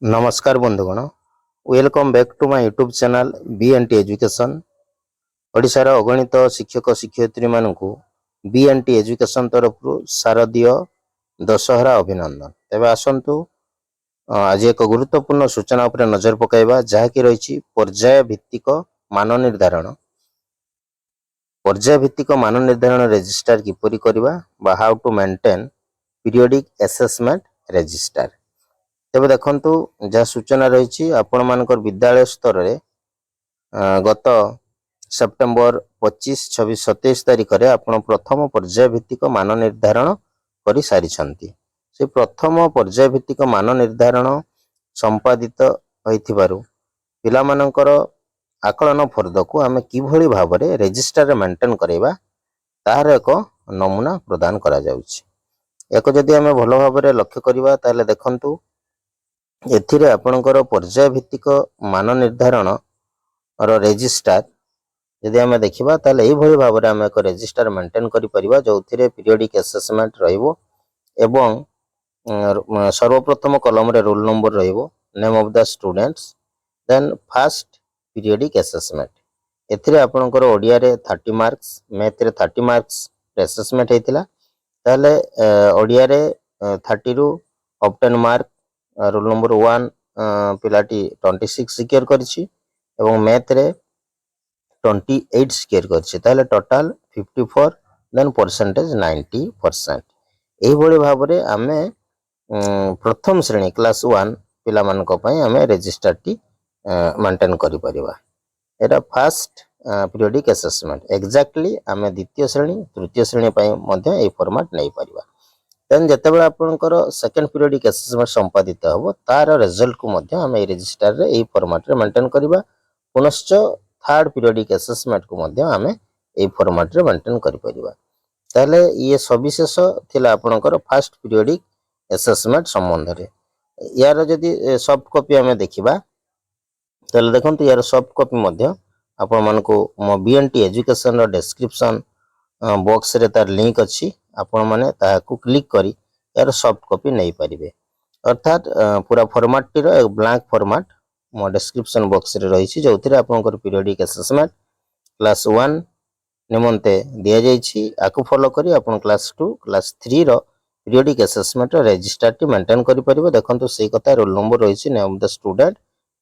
नमस्कार बंधुगण, welcome back to my YouTube channel BNT education. ओडिशार अगणित शिक्षक शिक्षयित्री मानकु बीएनटी एजुकेशन तरफ शारदीय दशहरा अभिनंदन। तेबे आसंतु आज एक गुरुत्वपूर्ण सूचना उपर नजर पकाइबा जहाँकि रही पर्याय भित्तिक मान निर्धारण। पर्याय भित्तिक मान निर्धारण रेजिस्टर किपरि करबा बा how to maintain periodic assessment register. तेबे देखंतु जहाँ सूचना रही आपण मानकर विद्यालय स्तर में गत सेप्टेम्बर 25, 26, 27 तारिख में आपण प्रथम पर्याय भित्तिक मान निर्धारण कर सारी से प्रथम पर्याय भित्तिक मान निर्धारण संपादित होइथिबारु पिला मानकर आकलन फर्द को आम किभली भाव में रेजिस्टर मेंटेन करबा तार एक नमूना प्रदान करा जाउछि। एक जदि आम भल भाव में लक्ष्य करबा ताले देखंतु एथिरे आपणकर पर्याय भित्तिक मान निर्धारण रेजिस्टर यदि आम देखा ताले यही भाव में आम एक रेजिस्टर मेंटेन करिपरिबा जोथिरे पीरियोडिक असेसमेंट रहिबो एवं सर्वप्रथम कलम रे रोल नंबर रहिबो, name of the students, then first periodic assessment. एथिरे आपणकर ओडिया रे 30 मार्क्स, मैथ रे 30 मार्क्स असेसमेंट हेतिला ताले ओडिया रे 30 रु obtain mark roll number 1 पिलाटी 26 secure करछि एवं मैथ रे 28 सिक्योर करछि ताले टोटल 54, देन परसेंटेज 90%। एही भली भाव रे आमे प्रथम श्रेणी क्लास 1 पिला मानक पई आमे रजिस्टर टी मेंटेन करि परिबा। एटा फर्स्ट पीरियोडिक असेसमेंट एक्जेक्टली आमे द्वितीय श्रेणी तृतीय श्रेणी पई मध्ये ए फॉर्मेट नै परिबा। देन जेतेबेला आपनकर सेकंड पीरियोडिक असेसमेंट संपादित हबो तार रिजल्ट को मध्ये हम ए रजिस्टर रे ए फॉर्मेट रे मेंटेन करबा। पुनश्च थर्ड पीरियोडिक असेसमेंट को मध्ये हम ए फॉर्मेट रे मेंटेन करि परिबा। ताले ये सविशेष थिला आपनकर फर्स्ट पीरियोडिक असेसमेंट संबंध रे। यार जदि सॉफ्ट कॉपी हमें देखिबा ताले देखंतु यार सॉफ्ट कॉपी मध्ये आपण मानको मो बीएनटी एजुकेशन रो डिस्क्रिप्शन बॉक्स रे तार लिंक अछि, आपण माने ताहाकू क्लिक करी यार सॉफ्ट कॉपी नहीं पारिबे। अर्थात पूरा फॉर्मेट टी रो एक ब्लैंक फॉर्मेट मो डिस्क्रिप्शन बॉक्स रे रही छि जोथिरे आपनकर पीरियोडिक असेसमेंट क्लास 1 निमंते दिया जाइछि। आकु फॉलो करी आपण क्लास 2 क्लास 3 रो पीरियोडिक असेसमेंट रजिस्टर टी मेंटेन करि परिबे। देखंतु सेही कथा रोल नंबर रही छि, name of the student,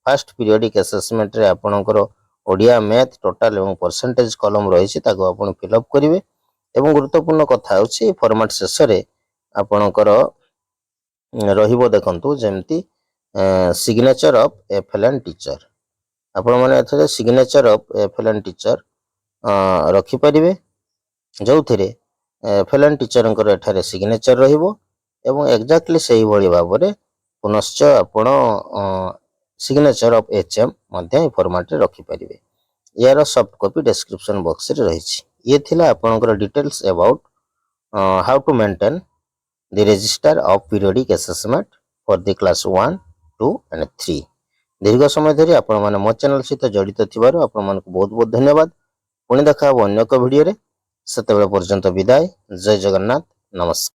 first periodic assessment रे आपनकर ओडिया मैथ टोटल एवं परसेंटेज कॉलम रही छि ताको आपण फिल अप करिवे। एवं गुरुत्वपूर्ण कथा होछि फॉर्मेट शेष रे आपनकर रहिबो देखंतु जेमती सिग्नेचर ऑफ एफएलएन टीचर। आपण माने एथरे सिग्नेचर ऑफ एफएलएन टीचर रखि परिवे जोथिरे एफएलएन टीचर अंकर एठारे सिग्नेचर रहिबो एवं एक्जेक्टली सही भली भाव रे पुनश्च आपण सिग्नेचर ऑफ एचएम मध्ये फॉर्मेट रे रखि परिवे। यार सॉफ्ट कॉपी डिस्क्रिप्शन बॉक्स रे रही छि। ये थिला आपनकर details about how to maintain the register of periodic assessment for the class 1, 2 and 3। दीर्घ समय धरि आपण माने मो चैनल सहित जड़ित थिबारु आपण मानकु बहुत बहुत धन्यवाद। पुणी देखा अन्य एक वीडियो रे, सेतेबेले पर्यंत विदाय। जय जगन्नाथ, नमस्कार।